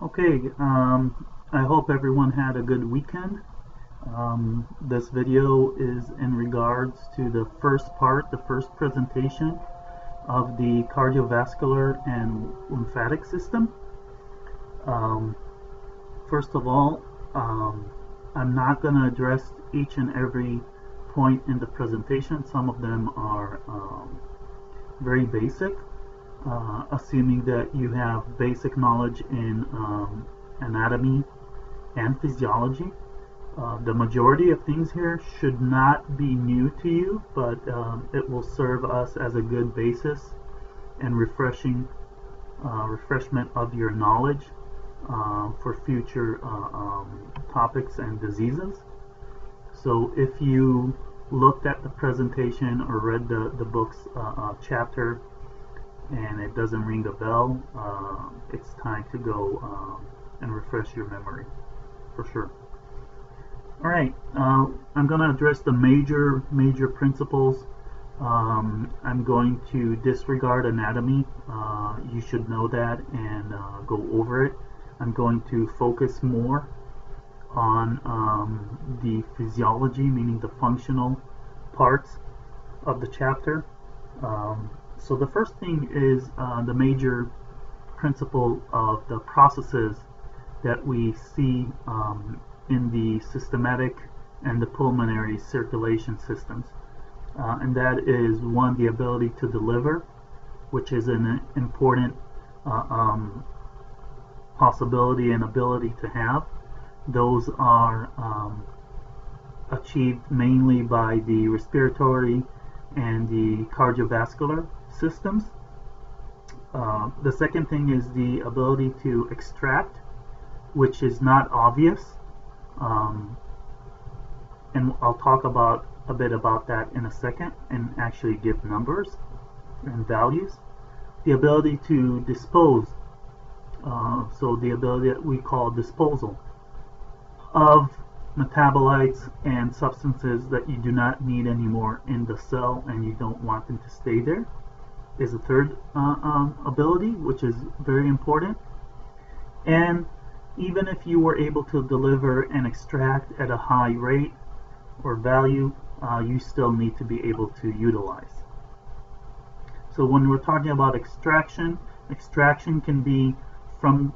Okay, I hope everyone had a good weekend. This video is in regards to the first part, the first presentation of the cardiovascular and lymphatic system. Um, First of all, I'm not going to address each and every point in the presentation. Some of them are very basic. Assuming that you have basic knowledge in anatomy and physiology. The majority of things here should not be new to you, but it will serve us as a good basis and refreshment of your knowledge for future topics and diseases. So if you looked at the presentation or read the book's chapter and it doesn't ring a bell, it's time to go and refresh your memory for sure. Alright, I'm going to address the major principles. I'm going to disregard anatomy. You should know that and go over it. I'm going to focus more on the physiology, meaning the functional parts of the chapter. So the first thing is the major principle of the processes that we see in the systematic and the pulmonary circulation systems. And that is one, the ability to deliver, which is an important possibility and ability to have. Those are achieved mainly by the respiratory and the cardiovascular systems. The second thing is the ability to extract, which is not obvious, and I'll talk about a bit about that in a second and actually give numbers and values. The ability to dispose, so the ability that we call disposal of metabolites and substances that you do not need anymore in the cell and you don't want them to stay there, is a third ability, which is very important. And even if you were able to deliver and extract at a high rate or value, you still need to be able to utilize. So when we're talking about extraction can be from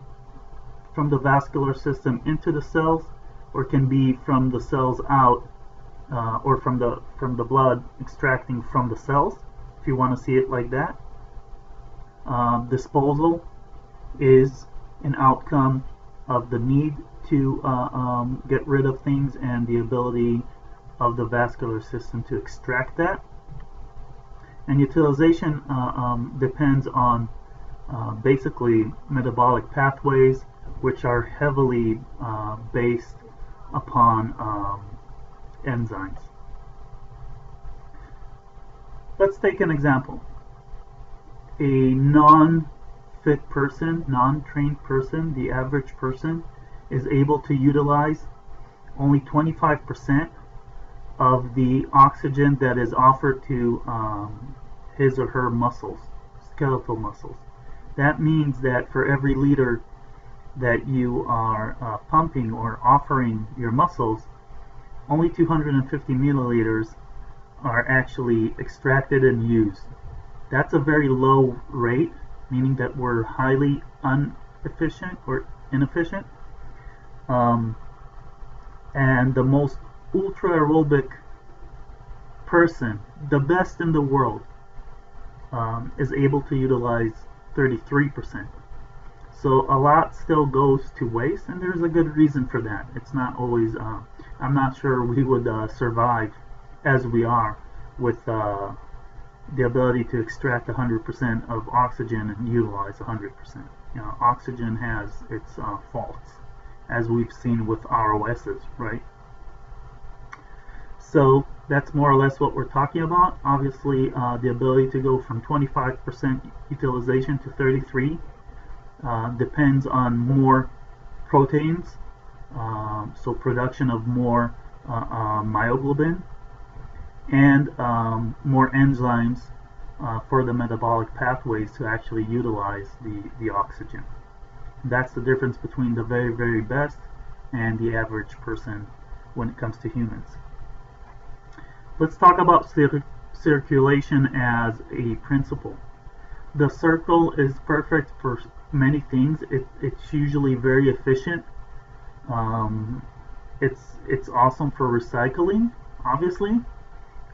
the vascular system into the cells, or can be from the cells out, or from the blood extracting from the cells, if you want to see it like that. Disposal is an outcome of the need to get rid of things and the ability of the vascular system to extract that. And utilization depends on basically metabolic pathways, which are heavily based upon enzymes. Let's take an example. A non-fit person, non-trained person, the average person, is able to utilize only 25% of the oxygen that is offered to his or her muscles, skeletal muscles. That means that for every liter that you are pumping or offering your muscles, only 250 milliliters are actually extracted and used. That's a very low rate, meaning that we're highly inefficient or inefficient. And the most ultra aerobic person, the best in the world, is able to utilize 33%. So a lot still goes to waste, and there's a good reason for that. It's not always, I'm not sure we would survive as we are with the ability to extract 100% of oxygen and utilize 100%. You know, oxygen has its faults, as we've seen with ROSs, right? So that's more or less what we're talking about. Obviously, the ability to go from 25% utilization to 33% depends on more proteins, so production of more myoglobin, and more enzymes for the metabolic pathways to actually utilize the oxygen. That's the difference between the very, very best and the average person when it comes to humans. Let's talk about circulation as a principle. The circle is perfect for many things. It's usually very efficient. It's awesome for recycling, obviously.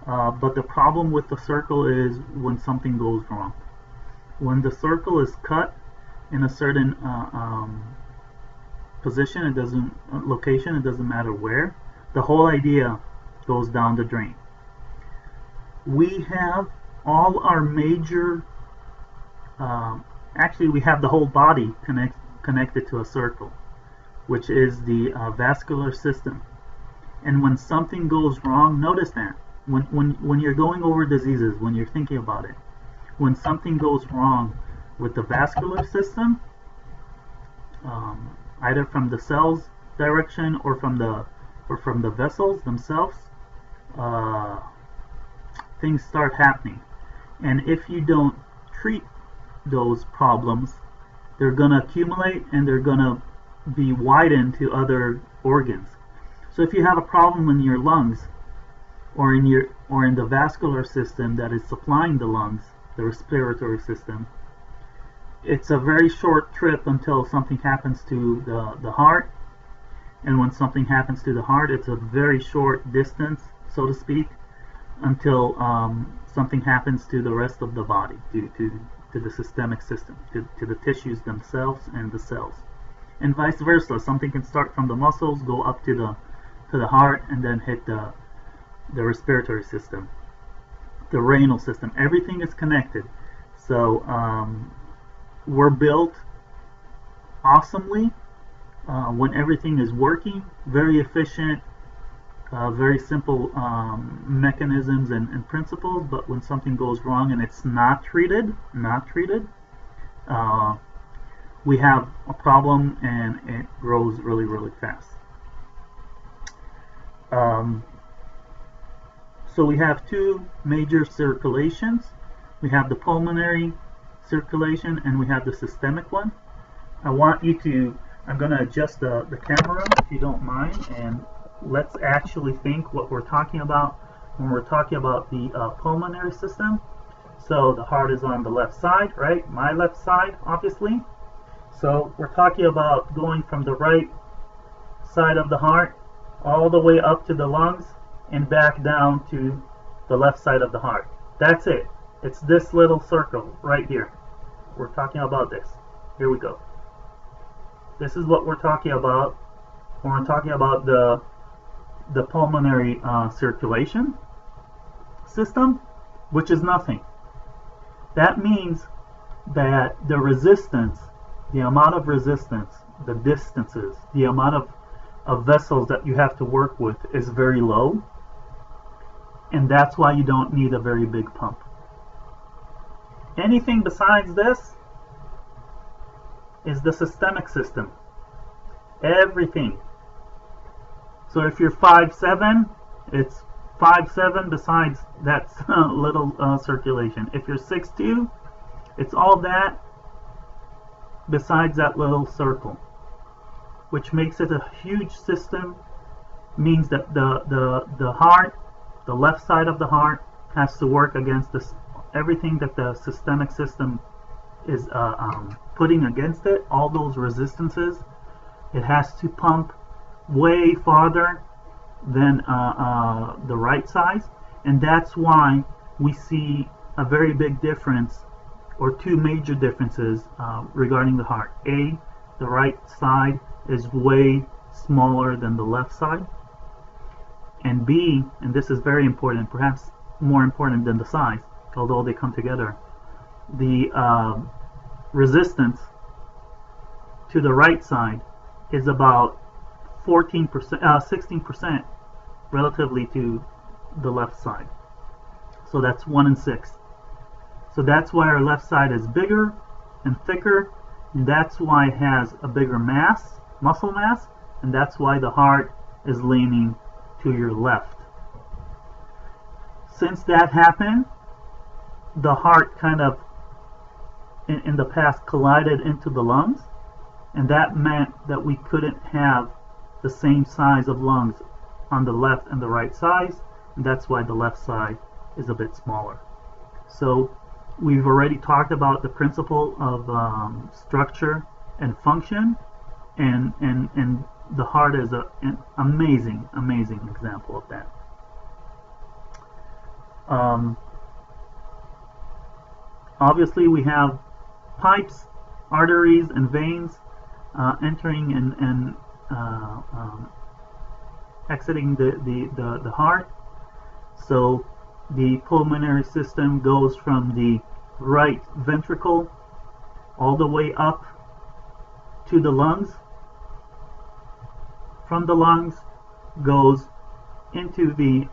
But the problem with the circle is when something goes wrong. When the circle is cut in a certain position, location, it doesn't matter where, the whole idea goes down the drain. We have all our major, actually we have the whole body connected to a circle, which is the vascular system. And when something goes wrong, notice that when you're going over diseases, when you're thinking about it, when something goes wrong with the vascular system, either from the cells direction or from the vessels themselves, things start happening. And if you don't treat those problems, they're going to accumulate and they're going to be widened to other organs. So if you have a problem in your lungs or in the vascular system that is supplying the lungs, the respiratory system, it's a very short trip until something happens to the heart. And when something happens to the heart, it's a very short distance, so to speak, until something happens to the rest of the body, to the systemic system, to the tissues themselves and the cells. And vice versa. Something can start from the muscles, go up to the heart, and then hit the respiratory system, the renal system. Everything is connected. So we're built awesomely when everything is working, very efficient, very simple mechanisms and principles. But when something goes wrong and it's not treated, we have a problem and it grows really, really fast. So we have two major circulations. We have the pulmonary circulation and we have the systemic one. I'm going to adjust the camera if you don't mind, and let's actually think what we're talking about when we're talking about the pulmonary system. So the heart is on the left side, right? My left side, obviously. So we're talking about going from the right side of the heart all the way up to the lungs and back down to the left side of the heart. That's it. It's this little circle right here. We're talking about this. Here we go. This is what we're talking about when we're talking about the pulmonary circulation system, which is nothing. That means that the resistance, the amount of resistance, the distances, the amount of vessels that you have to work with is very low, and that's why you don't need a very big pump. Anything besides this is the systemic system. Everything. So if you're 5'7", it's 5'7" besides that little circulation. If you're 6'2", it's all that besides that little circle, which makes it a huge system. Means that the heart, the left side of the heart, has to work against this, everything that the systemic system is putting against it, all those resistances. It has to pump way farther than the right side, and that's why we see a very big difference, or two major differences regarding the heart. A, the right side is way smaller than the left side, and B, and this is very important, perhaps more important than the size, although they come together, the resistance to the right side is about 16% relatively to the left side. So that's 1 in 6. So that's why our left side is bigger and thicker, and that's why it has a bigger mass, muscle mass, and that's why the heart is leaning to your left. Since that happened, the heart kind of in the past collided into the lungs, and that meant that we couldn't have the same size of lungs on the left and the right sides, and that's why the left side is a bit smaller. So we've already talked about the principle of structure and function, and the heart is an amazing example of that. Obviously we have pipes, arteries, and veins entering and exiting the heart. So the pulmonary system goes from the right ventricle all the way up to the lungs. From the lungs goes into the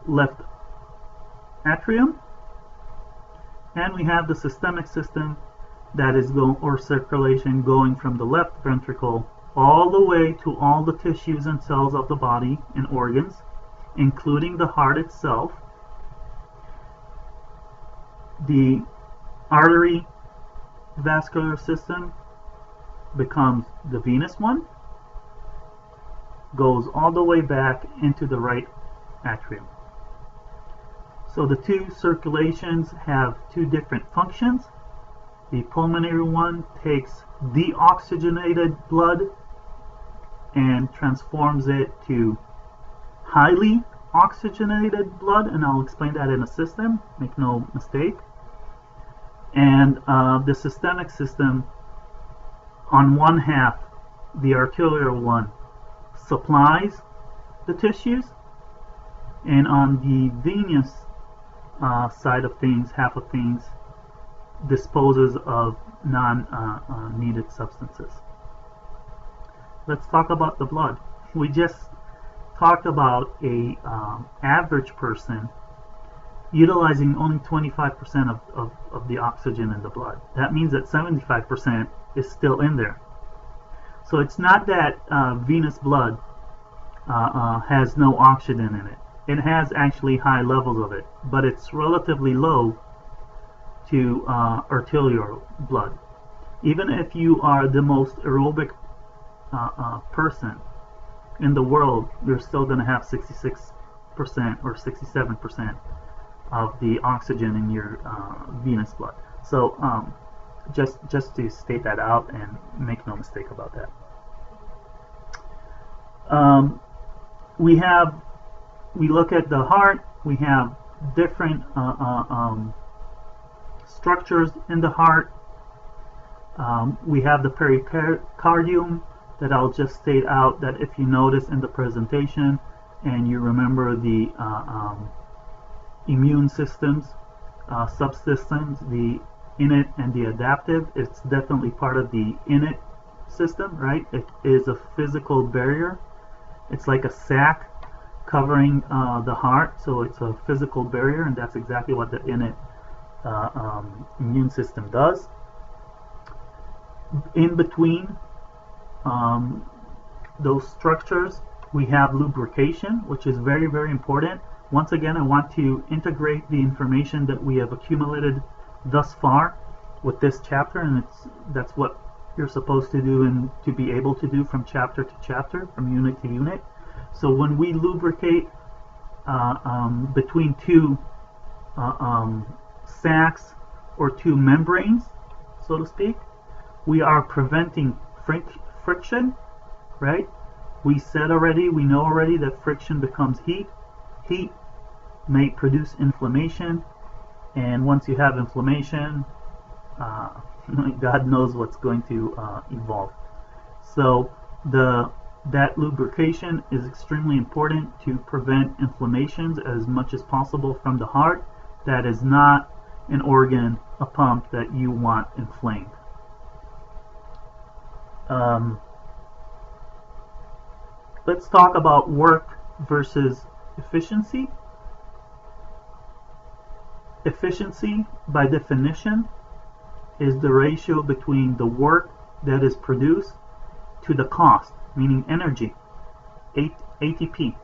left atrium, and we have the systemic system that is circulation going from the left ventricle all the way to all the tissues and cells of the body and organs, including the heart itself. The artery vascular system becomes the venous one, goes all the way back into the right atrium. So the two circulations have two different functions. The pulmonary one takes deoxygenated blood and transforms it to highly oxygenated blood, and I'll explain that in a system, make no mistake. And the systemic system, on one half, the arterial one, supplies the tissues, and on the venous side of things, half of things, disposes of non-needed substances. Let's talk about the blood. We just talked about a average person utilizing only 25% of the oxygen in the blood. That means that 75% is still in there. So it's not that venous blood has no oxygen in it. It has actually high levels of it, but it's relatively low to arterial blood. Even if you are the most aerobic person in the world, you're still going to have 66% or 67% of the oxygen in your venous blood. So just to state that out and make no mistake about that. We look at the heart. We have different structures in the heart. We have the pericardium that I'll just state out, that if you notice in the presentation and you remember the immune systems, subsystems, the innate and the adaptive, it's definitely part of the innate system, right? It is a physical barrier. It's like a sac covering the heart, so it's a physical barrier, and that's exactly what the innate immune system does. In between those structures, we have lubrication, which is very, very important. Once again, I want to integrate the information that we have accumulated thus far with this chapter, and that's what you're supposed to do and to be able to do from chapter to chapter, from unit to unit. So when we lubricate between two sacs or two membranes, so to speak, we are preventing friction, right? We know already that friction becomes heat. Heat may produce inflammation, and once you have inflammation, God knows what's going to evolve. So that lubrication is extremely important to prevent inflammations as much as possible from the heart. That is not an organ, a pump that you want inflamed. Let's talk about work versus efficiency. Efficiency, by definition, is the ratio between the work that is produced to the cost, meaning energy, ATP.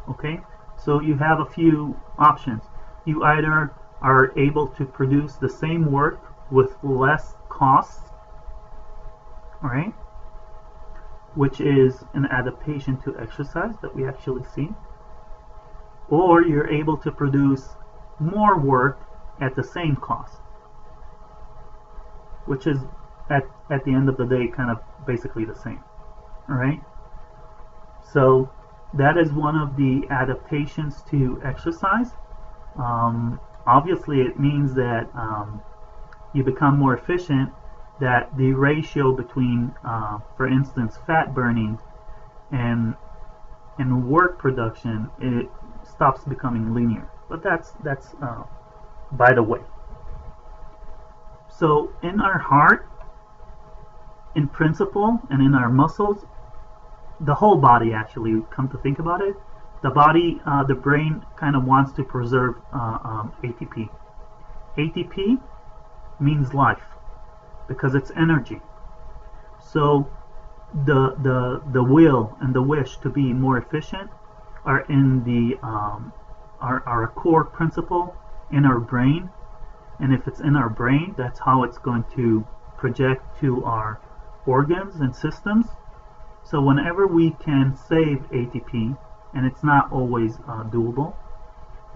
Okay, so you have a few options. You either are able to produce the same work with less costs, right? Which is an adaptation to exercise that we actually see. Or you're able to produce more work at the same cost, which is at the end of the day kind of basically the same, all right? So that is one of the adaptations to exercise. Obviously it means that you become more efficient, that the ratio between for instance fat burning and work production, it stops becoming linear. But that's by the way. So in our heart, in principle, and in our muscles, the whole body actually, come to think about it, the body, the brain kind of wants to preserve ATP. ATP means life because it's energy. So the will and the wish to be more efficient are in the our core principle in our brain, and if it's in our brain, that's how it's going to project to our organs and systems. So whenever we can save ATP, and it's not always doable,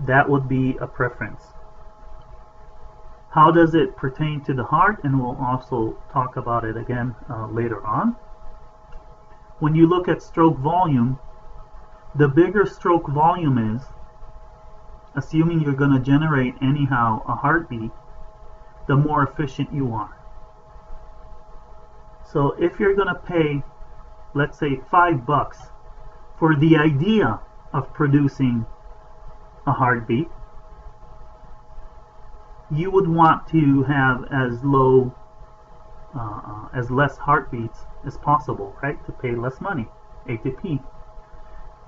that would be a preference. How does it pertain to the heart? And we'll also talk about it again later on. When you look at stroke volume, the bigger stroke volume is, assuming you're going to generate anyhow a heartbeat, the more efficient you are. So if you're going to pay, let's say $5 for the idea of producing a heartbeat, you would want to have as low, as less heartbeats as possible, right? To pay less money, ATP.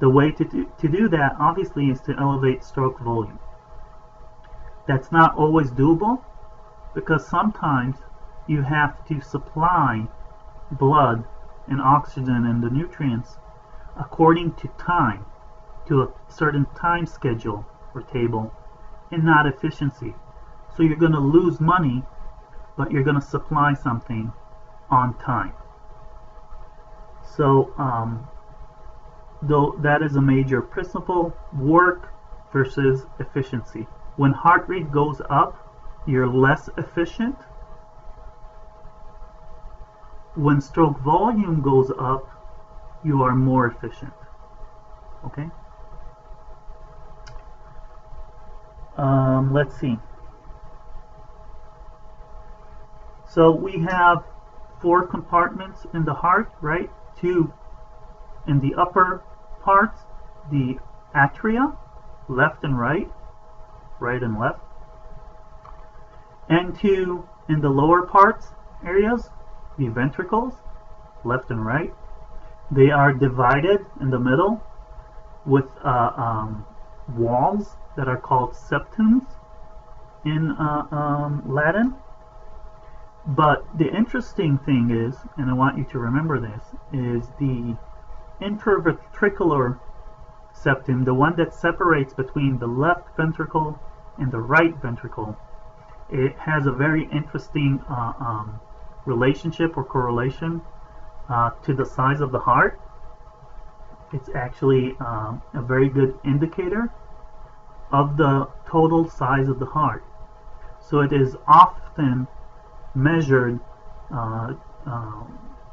The way to do that, obviously, is to elevate stroke volume. That's not always doable, because sometimes you have to supply blood and oxygen and the nutrients according to time, to a certain time schedule or table, and not efficiency. So you're going to lose money, but you're going to supply something on time. So though that is a major principle, work versus efficiency. When heart rate goes up, you're less efficient. When stroke volume goes up, you are more efficient. Okay? Let's see. So we have 4 compartments in the heart, right? 2 in the upper parts, the atria, left and right and left, and 2 in the lower parts areas, the ventricles, left and right. They are divided in the middle with walls that are called septums in Latin. But the interesting thing is, and I want you to remember this, is the interventricular septum, the one that separates between the left ventricle and the right ventricle. It has a very interesting relationship or correlation to the size of the heart. It's actually a very good indicator of the total size of the heart. So it is often measured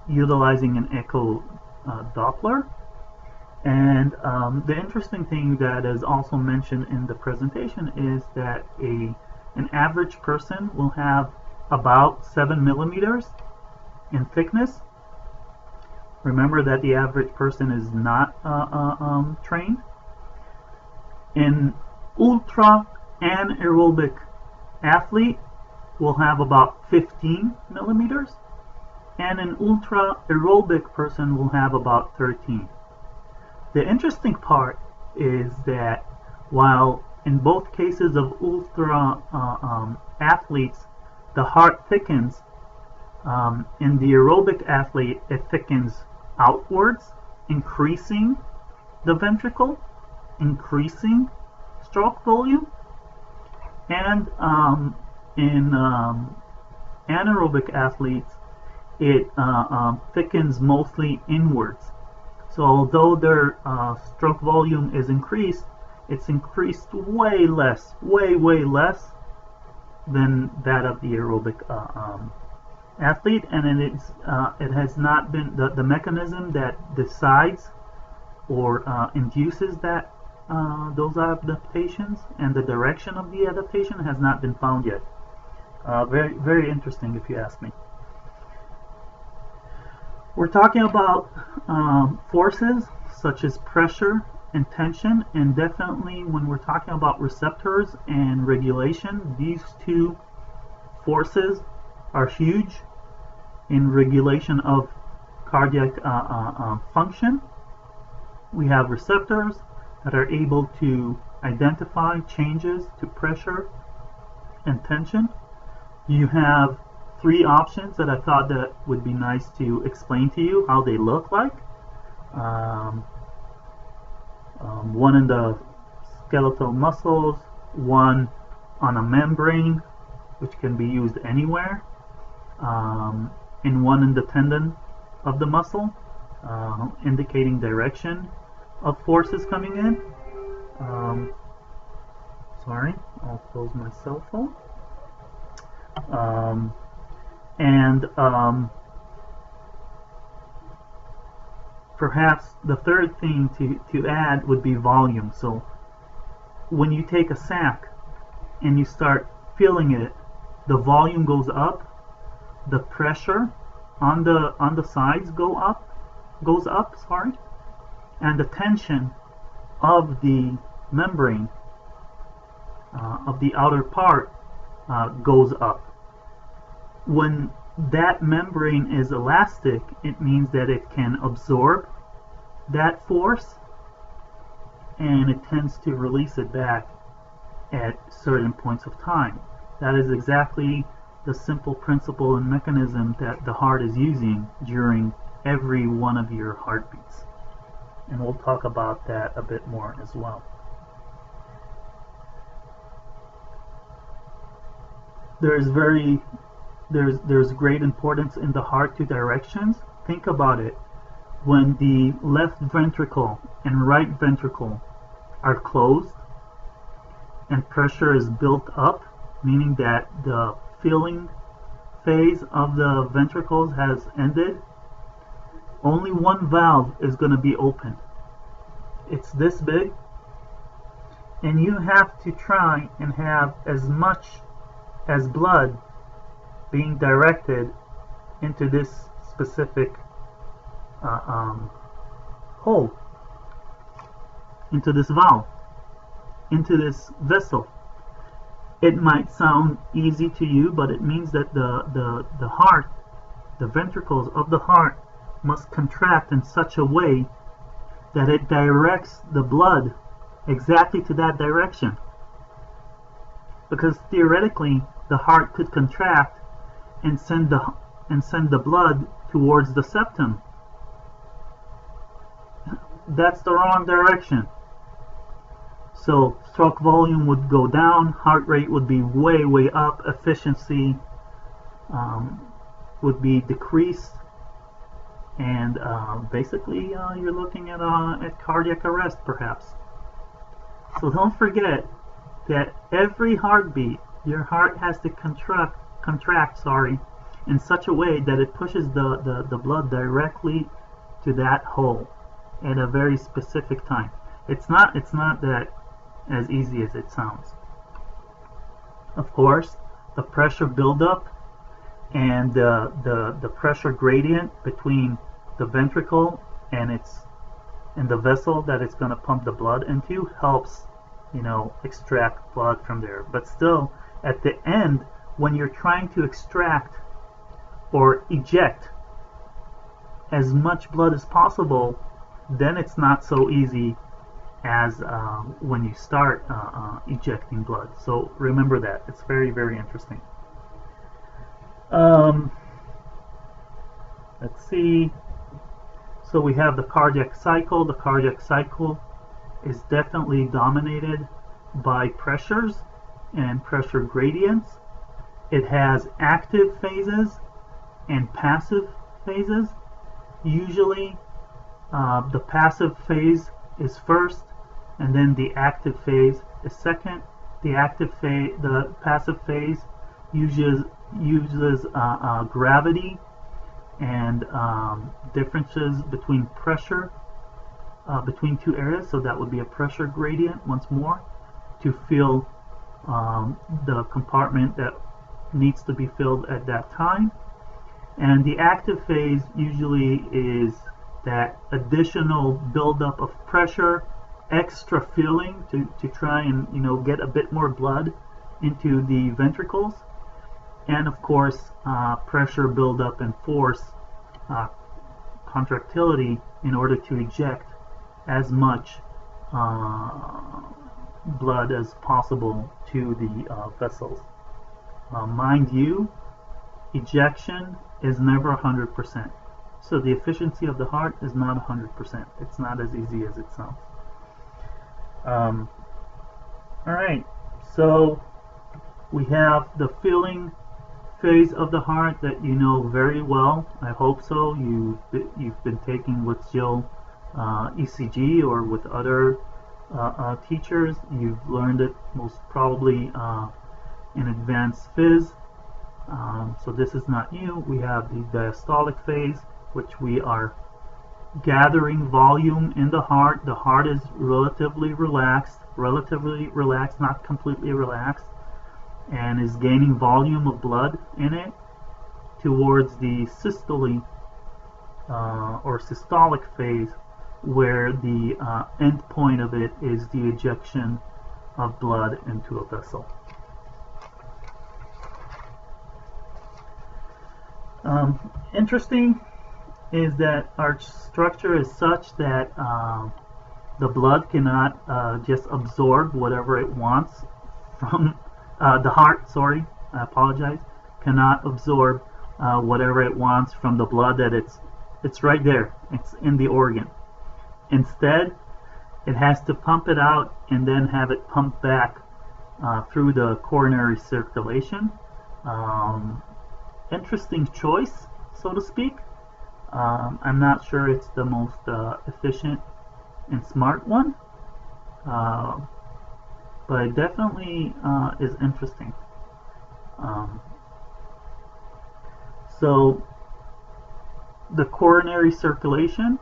utilizing an echo Doppler. And the interesting thing that is also mentioned in the presentation is that an average person will have about 7 millimeters in thickness. Remember that the average person is not trained. An ultra anaerobic athlete will have about 15 millimeters, and an ultra aerobic person will have about 13. The interesting part is that while in both cases of ultra athletes, the heart thickens, in the aerobic athlete, it thickens outwards, increasing the ventricle, increasing stroke volume, and in anaerobic athletes, it thickens mostly inwards. So although their stroke volume is increased, it's increased way less than that of the aerobic athlete, and it has not been the mechanism that decides or induces that those adaptations, and the direction of the adaptation has not been found yet. Very, very interesting, if you ask me. We're talking about forces such as pressure and tension, and definitely when we're talking about receptors and regulation, these two forces are huge in regulation of cardiac function. We have receptors that are able to identify changes to pressure and tension. You have three options that I thought that would be nice to explain to you how they look like. One in the skeletal muscles, one on a membrane, which can be used anywhere, and one in the tendon of the muscle, indicating direction of forces coming in. Sorry, I'll close my cell phone. Perhaps the third thing to add would be volume. So when you take a sack and you start feeling it, the volume goes up, the pressure on the sides goes up, sorry, and the tension of the membrane of the outer part goes up. When that membrane is elastic, it means that it can absorb that force, and it tends to release it back at certain points of time. That is exactly the simple principle and mechanism that the heart is using during every one of your heartbeats. And we'll talk about that a bit more as well. There's great importance in the heart to directions. Think about it. When the left ventricle and right ventricle are closed and pressure is built up, meaning that the filling phase of the ventricles has ended, only one valve is going to be open. It's this big, and you have to try and have as much as blood being directed into this specific hole, into this valve, into this vessel. It might sound easy to you, but it means that the heart, the ventricles of the heart, must contract in such a way that it directs the blood exactly to that direction. Because theoretically, the heart could contract and send the blood towards the septum. That's the wrong direction. So stroke volume would go down, heart rate would be way up, efficiency would be decreased, and basically you're looking at cardiac arrest perhaps. So don't forget that every heartbeat, your heart has to contract in such a way that it pushes the blood directly to that hole at a very specific time. It's not that as easy as it sounds. Of course, the pressure buildup and the pressure gradient between the ventricle and the vessel that it's going to pump the blood into helps, extract blood from there. But still, at the end, when you're trying to extract or eject as much blood as possible, then it's not so easy as when you start ejecting blood. So remember that. It's very, very interesting. Let's see. So we have the cardiac cycle. The cardiac cycle is definitely dominated by pressures and pressure gradients. It has active phases and passive phases. Usually the passive phase is first, and then the active phase is second. The passive phase uses gravity and differences between pressure between two areas, so that would be a pressure gradient once more, to fill the compartment that needs to be filled at that time. And the active phase usually is that additional buildup of pressure, extra filling to try and get a bit more blood into the ventricles, and of course pressure buildup and force, contractility, in order to eject as much blood as possible to the vessels. Mind you, ejection is never 100%. So the efficiency of the heart is not 100%. It's not as easy as it sounds. Alright, so we have the filling phase of the heart that you know very well. I hope so. You've been taking with Jill ECG or with other teachers. You've learned it most probably in advanced phys. So this is not new. We have the diastolic phase, which we are gathering volume in the heart. The heart is relatively relaxed, not completely relaxed, and is gaining volume of blood in it towards the systole or systolic phase, where the end point of it is the ejection of blood into a vessel. Interesting is that our structure is such that the blood cannot just absorb whatever it wants from the heart, sorry, I apologize, cannot absorb whatever it wants from the blood that it's right there, it's in the organ. Instead, it has to pump it out and then have it pumped back through the coronary circulation. Interesting choice, so to speak. I'm not sure it's the most efficient and smart one, but it definitely is interesting. So the coronary circulation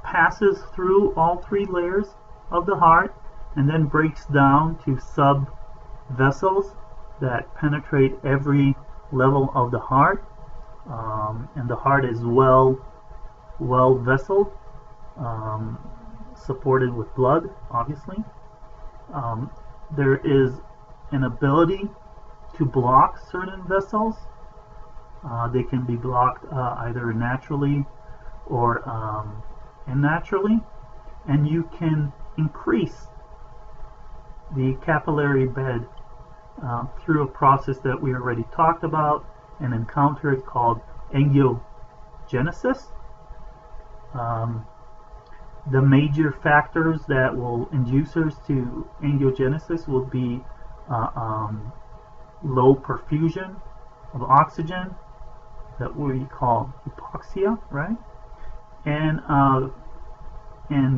passes through all three layers of the heart and then breaks down to sub vessels that penetrate every level of the heart, and the heart is well vesseled, supported with blood, obviously. There is an ability to block certain vessels. They can be blocked either naturally or unnaturally, and you can increase the capillary bed through a process that we already talked about and encountered called angiogenesis. The major factors that will inducers to angiogenesis will be low perfusion of oxygen, that we call hypoxia, right? And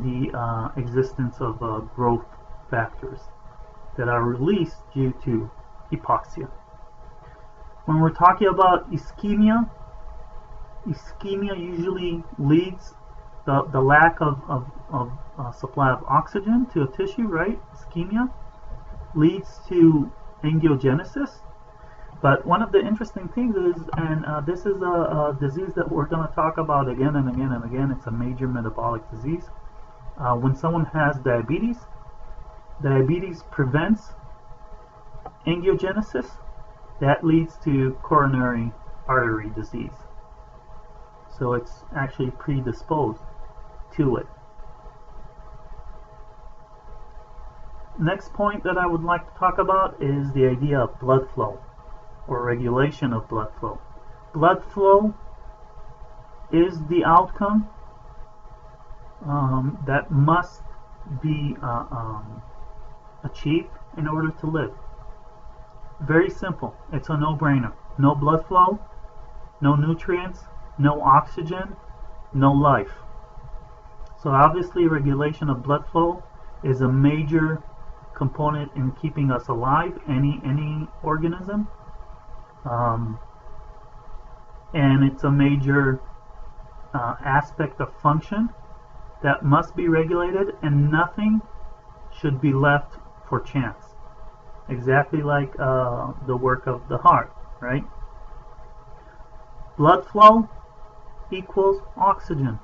the existence of growth factors that are released due to hypoxia. When we're talking about ischemia usually leads the lack of supply of oxygen to a tissue, right? Ischemia leads to angiogenesis. But one of the interesting things is, and this is a disease that we're going to talk about again and again and again, it's a major metabolic disease. When someone has diabetes prevents angiogenesis. That leads to coronary artery disease. So it's actually predisposed to it. Next point that I would like to talk about is the idea of blood flow, or regulation of blood flow. Blood flow is the outcome that must be achieved in order to live. Very simple. It's a no-brainer. No blood flow, no nutrients, no oxygen, no life. So obviously regulation of blood flow is a major component in keeping us alive, any organism, and it's a major aspect of function that must be regulated, and nothing should be left for chance. Exactly like the work of the heart, right? Blood flow equals oxygen.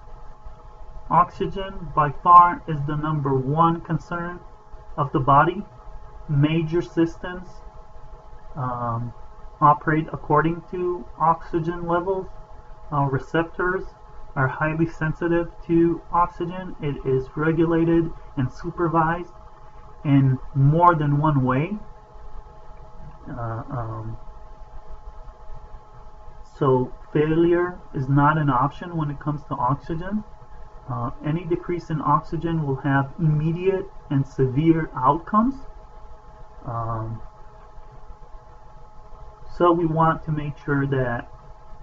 Oxygen by far is the #1 concern of the body. Major systems operate according to oxygen levels. Receptors are highly sensitive to oxygen. It is regulated and supervised in more than one way. So failure is not an option when it comes to oxygen. Any decrease in oxygen will have immediate and severe outcomes. So we want to make sure that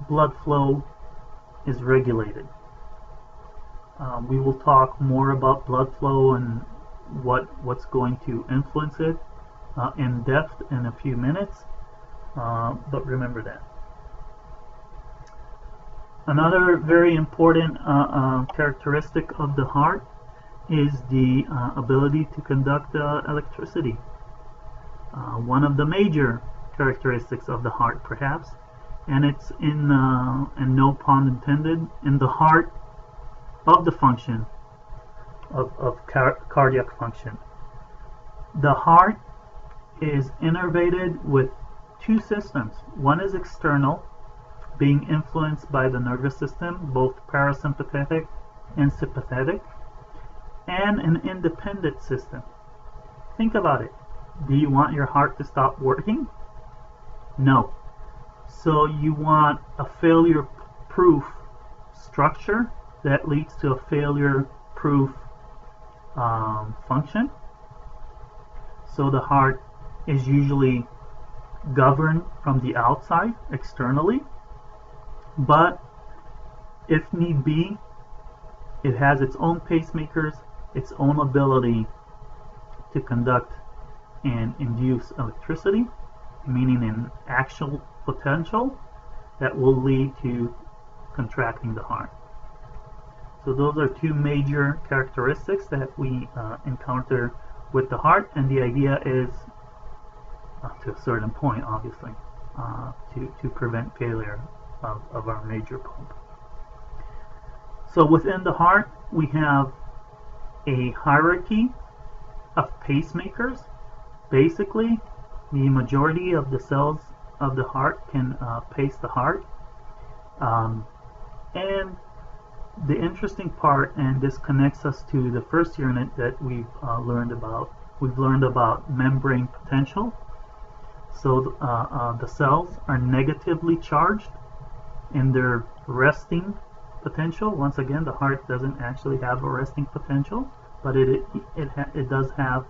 blood flow is regulated. We will talk more about blood flow and what's going to influence it in depth in a few minutes, but remember that. Another very important characteristic of the heart is the ability to conduct electricity. One of the major characteristics of the heart, perhaps, and it's in and no pun intended, in the heart of the function of cardiac function. The heart is innervated with two systems. One is external, being influenced by the nervous system, both parasympathetic and sympathetic, and an independent system. Think about it. Do you want your heart to stop working? No. So you want a failure-proof structure that leads to a failure-proof function. So the heart is usually governed from the outside, externally, but if need be, it has its own pacemakers, its own ability to conduct and induce electricity, meaning an actual potential that will lead to contracting the heart. So those are two major characteristics that we encounter with the heart, and the idea is, to a certain point obviously, to prevent failure of our major pump. So within the heart we have a hierarchy of pacemakers. Basically, the majority of the cells of the heart can pace the heart. And the interesting part, and this connects us to the first unit that we've learned about membrane potential. So the cells are negatively charged in their resting potential. Once again, the heart doesn't actually have a resting potential, but it does have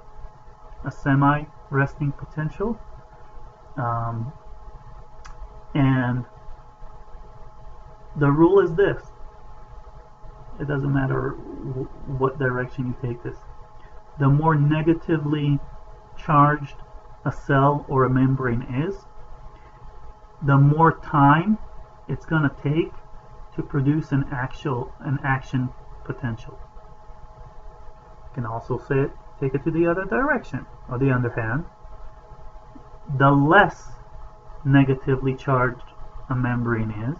a semi-resting potential, and the rule is this: it doesn't matter what direction you take this. The more negatively charged a cell or a membrane is, the more time it's going to take to produce an action potential. You can also take it to the other direction. On the other hand, the less negatively charged a membrane is,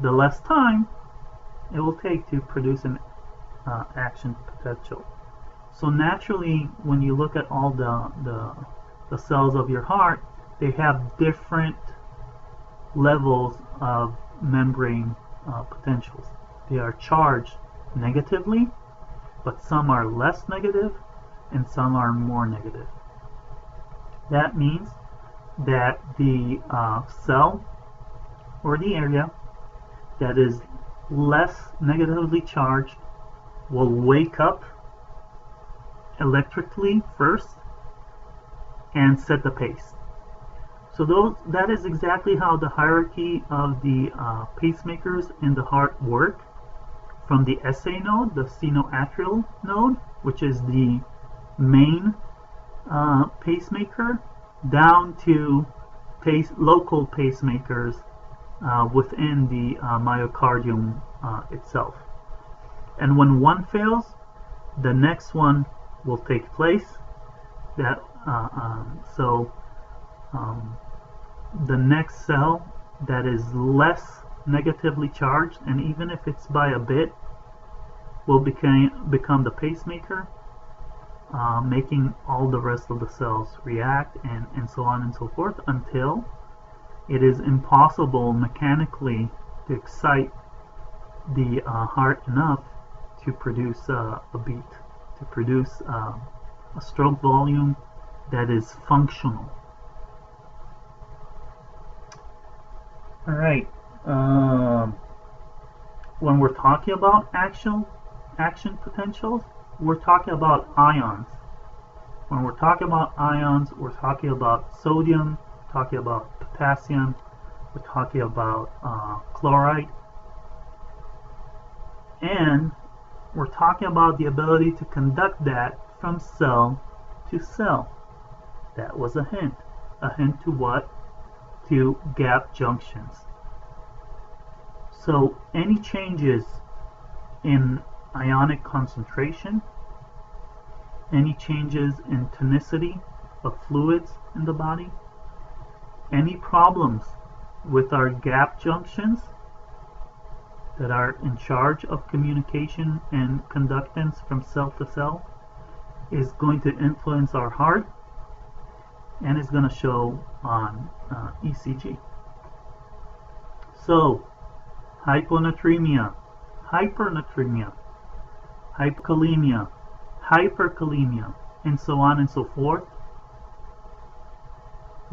the less time it will take to produce an action potential. So naturally, when you look at all the cells of your heart, they have different levels of membrane potentials. They are charged negatively, but some are less negative and some are more negative. That means that the cell or the area that is less negatively charged will wake up electrically first and set the pace. that is exactly how the hierarchy of the pacemakers in the heart work. From the SA node, the sinoatrial node, which is the main pacemaker, down to local pacemakers within the myocardium itself. And when one fails, the next one will take place. The next cell that is less negatively charged, and even if it's by a bit, will become the pacemaker, making all the rest of the cells react, and so on and so forth, until it is impossible mechanically to excite the heart enough to produce a beat, to produce a stroke volume that is functional. All right. When we're talking about action potentials, we're talking about ions. When we're talking about ions, we're talking about sodium, we're talking about potassium, we're talking about chloride, and we're talking about the ability to conduct that from cell to cell. That was a hint. A hint to what? To gap junctions. So any changes in ionic concentration, any changes in tonicity of fluids in the body, any problems with our gap junctions that are in charge of communication and conductance from cell to cell is going to influence our heart, and is going to show on ECG. So, hyponatremia, hypernatremia, hypokalemia, hyperkalemia, and so on and so forth.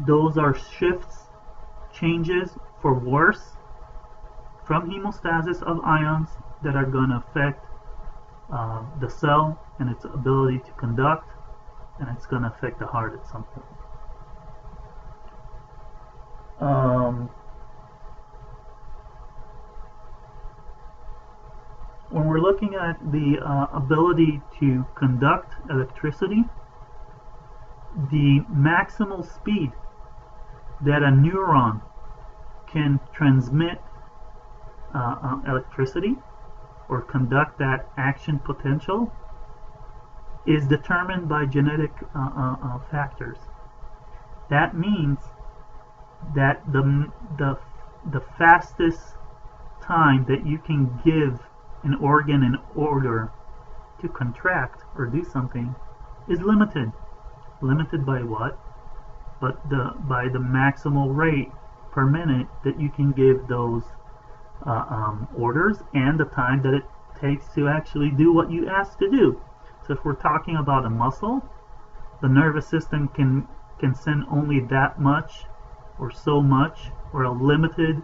Those are shifts, changes for worse from hemostasis of ions that are going to affect the cell and its ability to conduct, and it's going to affect the heart at some point. When we're looking at the ability to conduct electricity, the maximal speed that a neuron can transmit electricity or conduct that action potential is determined by genetic factors. That means that the fastest time that you can give an organ in order to contract or do something is limited. Limited by what? But by the maximal rate per minute that you can give those orders, and the time that it takes to actually do what you ask to do. So if we're talking about a muscle, the nervous system can send only that much or so much, or a limited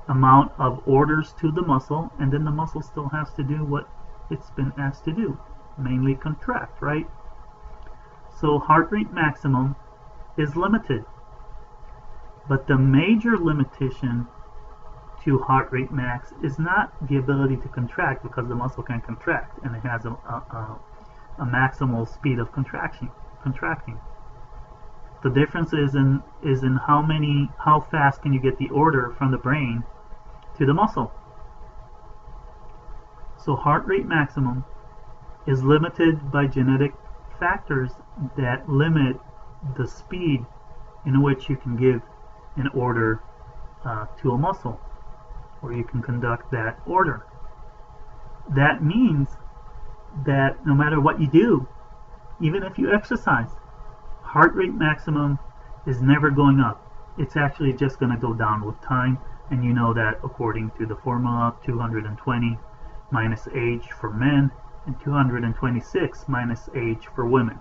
amount of orders to the muscle, and then the muscle still has to do what it's been asked to do, mainly contract, right? So heart rate maximum is limited, but the major limitation to heart rate max is not the ability to contract, because the muscle can contract and it has a maximal speed of contracting. The difference is in how fast can you get the order from the brain to the muscle. So heart rate maximum is limited by genetic factors that limit the speed in which you can give an order to a muscle, or you can conduct that order. That means that no matter what you do, even if you exercise, heart rate maximum is never going up. It's actually just going to go down with time, and you know that according to the formula, 220 minus age for men and 226 minus age for women.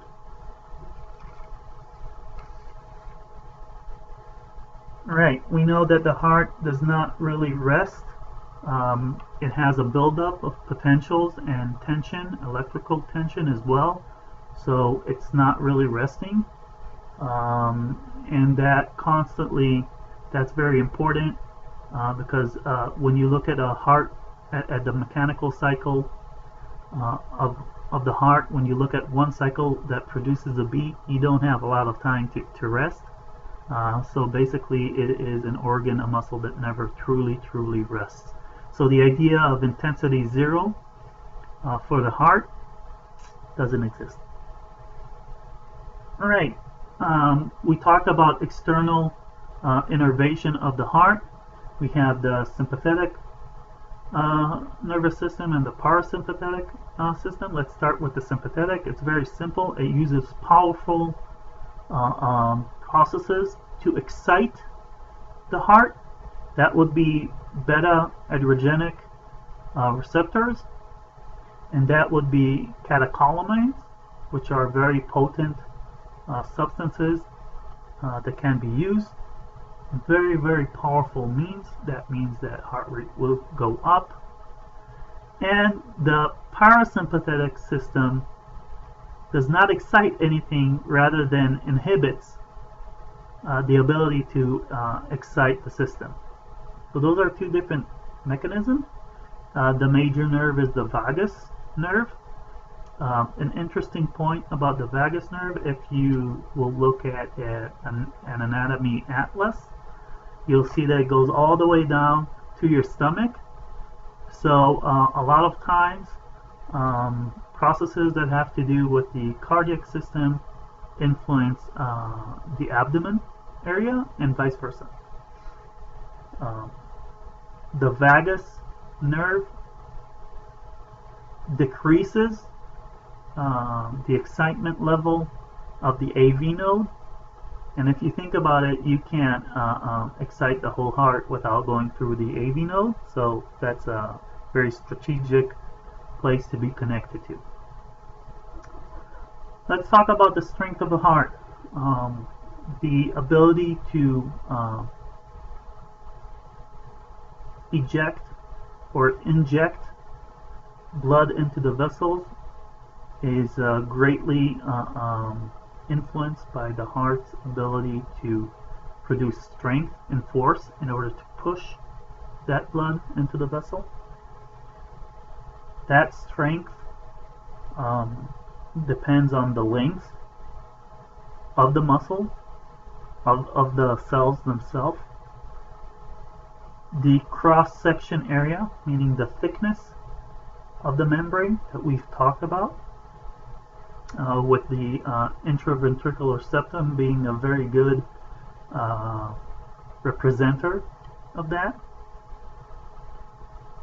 Alright, we know that the heart does not really rest. It has a buildup of potentials and tension, electrical tension as well, so it's not really resting. and that constantly, that's very important because when you look at a heart, at the mechanical cycle of the heart, when you look at one cycle that produces a beat, you don't have a lot of time to rest. So basically it is an organ, a muscle that never truly rests. So the idea of intensity zero for the heart doesn't exist. Alright, we talked about external innervation of the heart. We have the sympathetic nervous system and the parasympathetic system. Let's start with the sympathetic. It's very simple. It uses powerful processes to excite the heart. That would be beta adrenergic receptors, and that would be catecholamines, which are very potent substances that can be used. Very powerful means. That means that heart rate will go up. And the parasympathetic system does not excite anything, rather than inhibits the ability to excite the system. So those are two different mechanisms. The major nerve is the vagus nerve. An interesting point about the vagus nerve, if you will look at an anatomy atlas, you'll see that it goes all the way down to your stomach. So a lot of times processes that have to do with the cardiac system influence the abdomen area and vice versa. The vagus nerve decreases the excitement level of the AV node, and if you think about it, you can't excite the whole heart without going through the AV node, so that's a very strategic place to be connected to. Let's talk about the strength of the heart. The ability to eject or inject blood into the vessels is greatly influenced by the heart's ability to produce strength and force in order to push that blood into the vessel. That strength depends on the length of the muscle, of the cells themselves, the cross-section area, meaning the thickness of the membrane that we've talked about, with the intraventricular septum being a very good representative of that.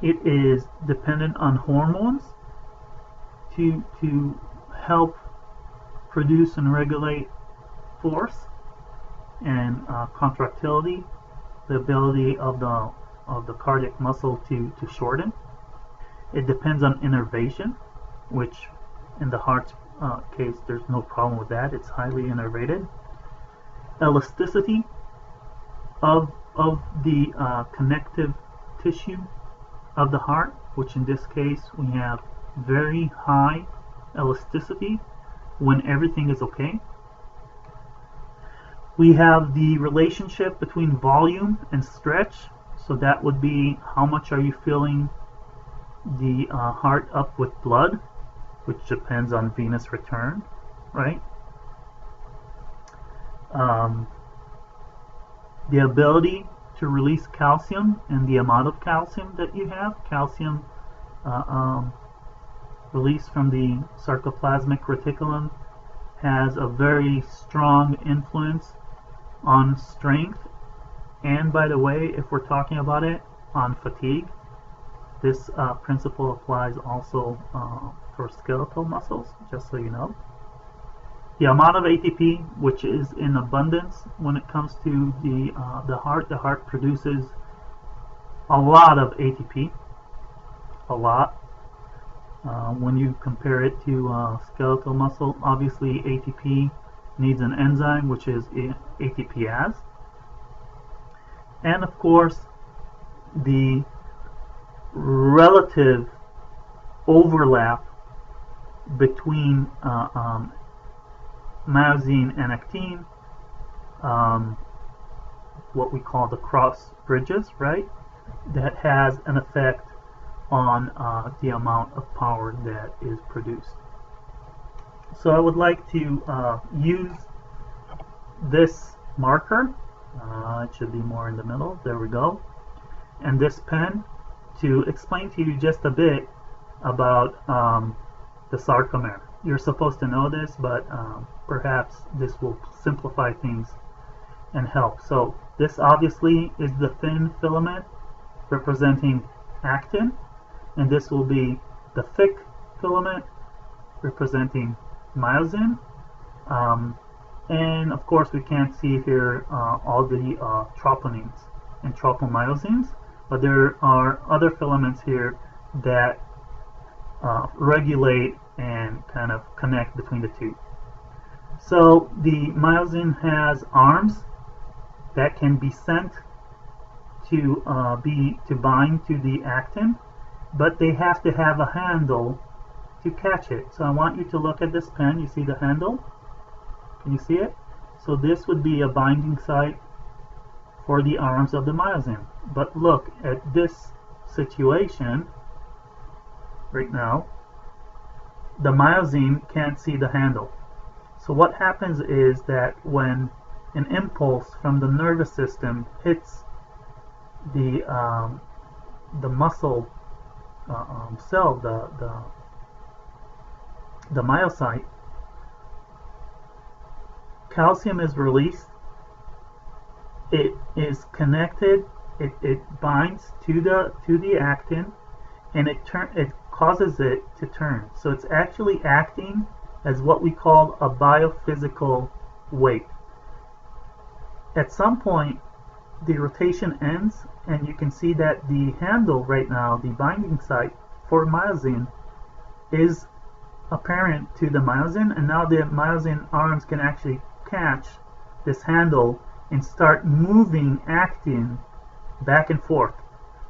It is dependent on hormones to help produce and regulate force and contractility, the ability of the cardiac muscle to shorten. It depends on innervation, which in the heart's case there's no problem with that. It's highly innervated. Elasticity of the connective tissue of the heart, which in this case we have very high elasticity when everything is okay. We have the relationship between volume and stretch, so that would be how much are you filling the heart up with blood, which depends on venous return, right? The ability to release calcium and the amount of calcium that you have. Calcium released from the sarcoplasmic reticulum has a very strong influence on strength, and by the way, if we're talking about it, on fatigue. This principle applies also for skeletal muscles, just so you know. The amount of ATP, which is in abundance when it comes to the heart produces a lot of ATP, a lot. When you compare it to skeletal muscle, obviously ATP needs an enzyme, which is ATPase. And of course, the relative overlap between myosin and actin what we call the cross bridges, right? That has an effect on the amount of power that is produced. So I would like to use this marker, it should be more in the middle, there we go, and this pen to explain to you just a bit about the sarcomere. You're supposed to know this, but perhaps this will simplify things and help. So this obviously is the thin filament representing actin, and this will be the thick filament representing myosin. And of course we can't see here all the troponins and tropomyosins, but there are other filaments here that regulate and kind of connect between the two. So the myosin has arms that can be sent to bind to the actin, but they have to have a handle to catch it. So I want you to look at this pen. You see the handle? Can you see it? So this would be a binding site for the arms of the myosin. But look at this situation right now. The myosin can't see the handle. So what happens is that when an impulse from the nervous system hits the muscle cell, the myocyte, calcium is released. It is connected. It binds to the actin, and it causes it to turn. So it's actually acting as what we call a biophysical weight. At some point, the rotation ends, and you can see that the handle right now, the binding site for myosin, is apparent to the myosin, and now the myosin arms can actually catch this handle and start moving actin back and forth.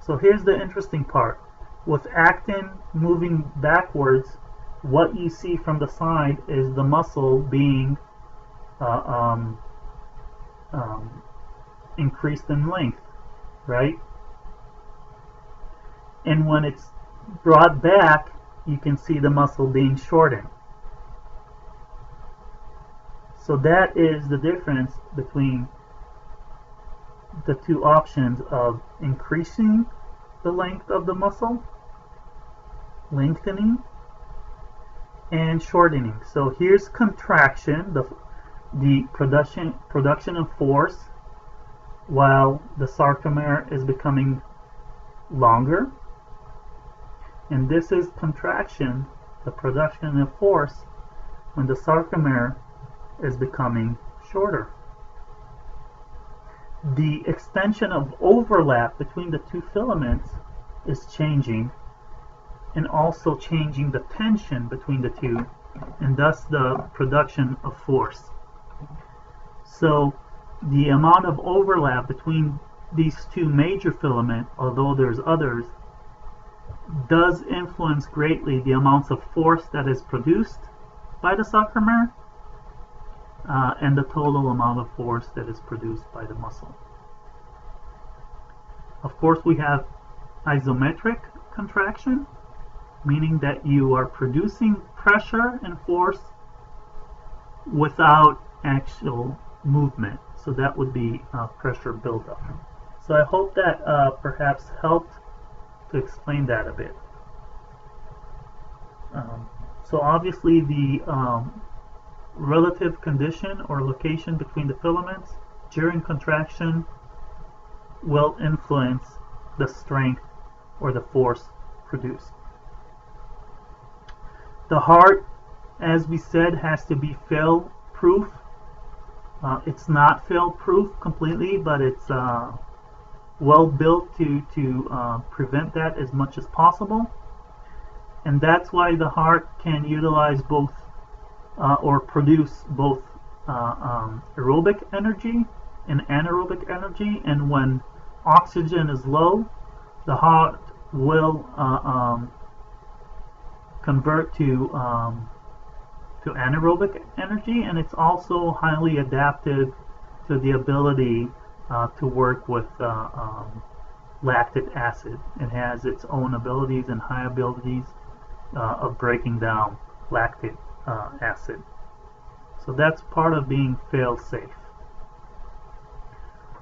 So here's the interesting part. With actin moving backwards, what you see from the side is the muscle being increased in length, right? And when it's brought back, you can see the muscle being shortened. So that is the difference between the two options of increasing the length of the muscle, lengthening, and shortening. So here's contraction, the production of force, while the sarcomere is becoming longer. And this is contraction, the production of force, when the sarcomere is becoming shorter. The extension of overlap between the two filaments is changing, and also changing the tension between the two, and thus the production of force. So the amount of overlap between these two major filaments, although there's others, does influence greatly the amounts of force that is produced by the sarcomere and the total amount of force that is produced by the muscle. Of course, we have isometric contraction, meaning that you are producing pressure and force without actual movement. So that would be pressure buildup. So I hope that perhaps helped to explain that a bit. So obviously the relative condition or location between the filaments during contraction will influence the strength or the force produced. The heart, as we said, has to be fail-proof. It's not fail-proof completely, but it's well built to prevent that as much as possible. And that's why the heart can utilize both or produce both aerobic energy and anaerobic energy. And when oxygen is low, the heart will convert to anaerobic energy, and it's also highly adaptive to the ability to work with lactic acid. It has its own abilities and high abilities of breaking down lactic acid. So that's part of being fail-safe.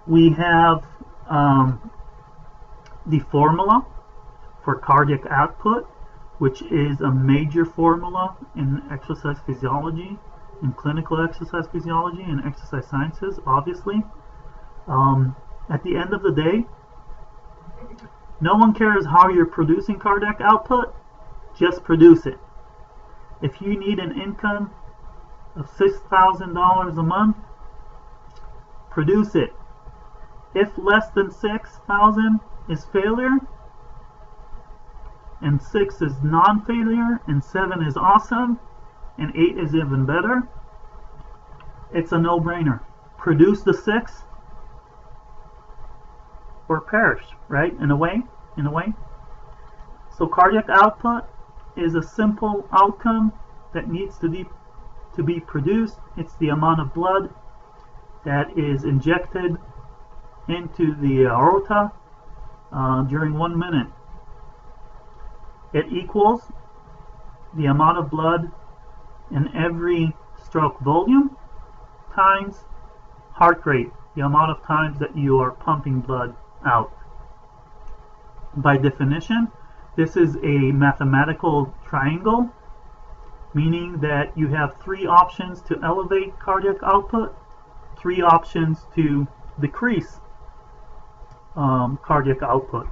We have the formula for cardiac output, which is a major formula in exercise physiology, in clinical exercise physiology, and exercise sciences, obviously. At the end of the day, no one cares how you're producing cardiac output, just produce it. If you need an income of $6,000 a month, produce it. If less than 6,000 is failure, and 6 is non-failure, and 7 is awesome, and 8 is even better, it's a no-brainer. Produce the 6 or perish, right? In a way. So cardiac output is a simple outcome that needs to be produced. It's the amount of blood that is injected into the aorta during 1 minute. It equals the amount of blood in every stroke volume times heart rate, the amount of times that you are pumping blood out. By definition, this is a mathematical triangle, meaning that you have 3 options to elevate cardiac output, 3 options to decrease cardiac output.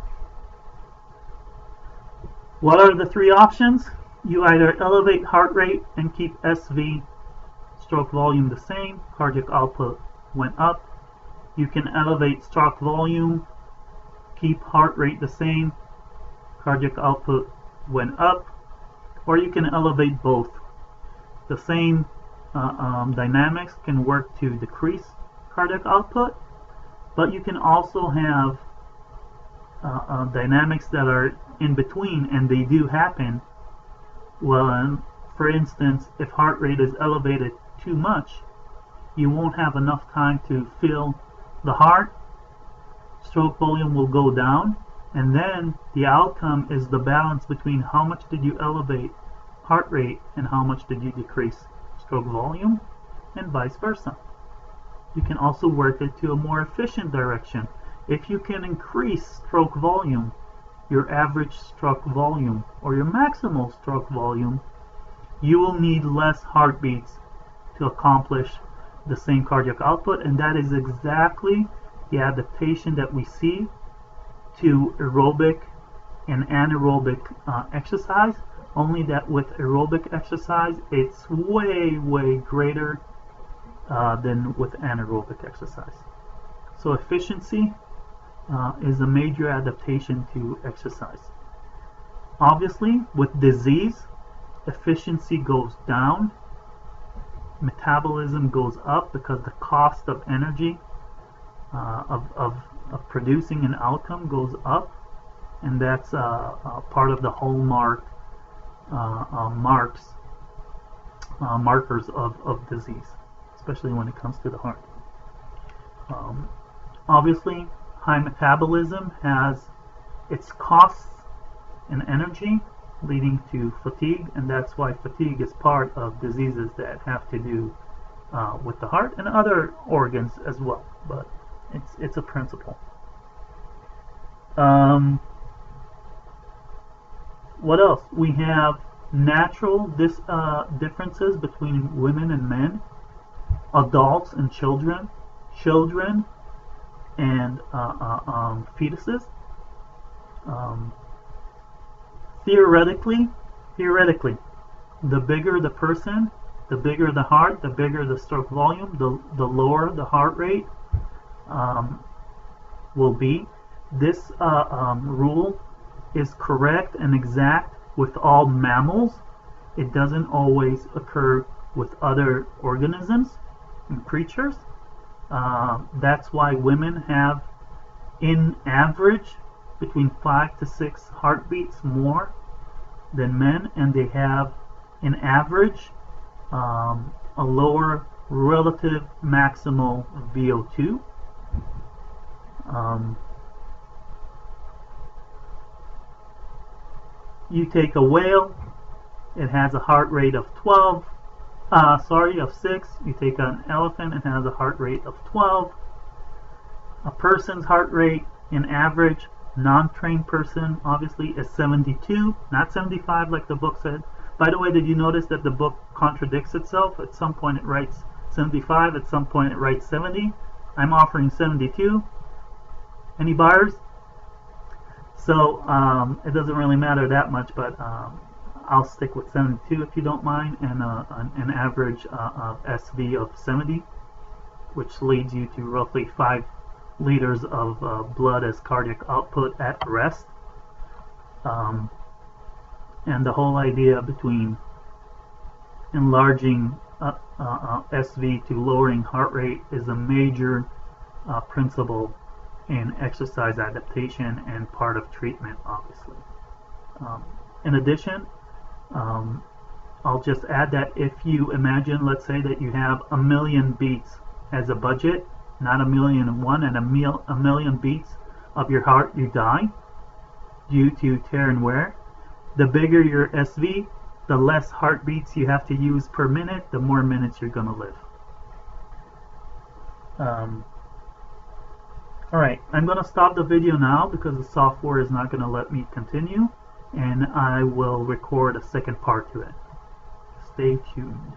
What are the 3 options? You either elevate heart rate and keep SV, stroke volume, the same, cardiac output went up. You can elevate stroke volume, keep heart rate the same, cardiac output went up. Or you can elevate both. The same dynamics can work to decrease cardiac output, but you can also have dynamics that are in between, and they do happen. Well, for instance, if heart rate is elevated too much, you won't have enough time to fill the heart, stroke volume will go down, and then the outcome is the balance between how much did you elevate heart rate and how much did you decrease stroke volume, and vice versa. You can also work it to a more efficient direction. If you can increase stroke volume, your average stroke volume, or your maximal stroke volume, you will need less heartbeats to accomplish the same cardiac output, and that is exactly the adaptation that we see to aerobic and anaerobic exercise, only that with aerobic exercise it's way greater than with anaerobic exercise. So efficiency is a major adaptation to exercise. Obviously, with disease, efficiency goes down, metabolism goes up because the cost of energy of producing an outcome goes up, and that's part of the hallmark markers of disease, especially when it comes to the heart. Obviously, high metabolism has its costs in energy, leading to fatigue, and that's why fatigue is part of diseases that have to do with the heart and other organs as well, but it's a principle. What else? We have natural differences between women and men, adults and children and fetuses. Theoretically, the bigger the person, the bigger the heart, the bigger the stroke volume, the lower the heart rate will be. This rule is correct and exact with all mammals. It doesn't always occur with other organisms and creatures. That's why women have, in average, between 5 to 6 heartbeats more than men, and they have, in average, a lower relative maximal VO2. You take a whale, it has a heart rate of 6. You take an elephant, it has a heart rate of 12. A person's heart rate, in average, non-trained person, obviously, is 72, not 75 like the book said. By the way, did you notice that the book contradicts itself? At some point it writes 75, at some point it writes 70. I'm offering 72. Any buyers? So it doesn't really matter that much, but I'll stick with 72 if you don't mind, and an average of SV of 70, which leads you to roughly 5 liters of blood as cardiac output at rest. And the whole idea between enlarging SV to lowering heart rate is a major principle in exercise adaptation and part of treatment, obviously. In addition, I'll just add that if you imagine, let's say that you have 1,000,000 beats as a budget, not 1,000,001, and a million beats of your heart, you die due to tear and wear. The bigger your SV, the less heartbeats you have to use per minute, the more minutes you're going to live. Alright, I'm going to stop the video now because the software is not going to let me continue, and I will record a second part to it. Stay tuned.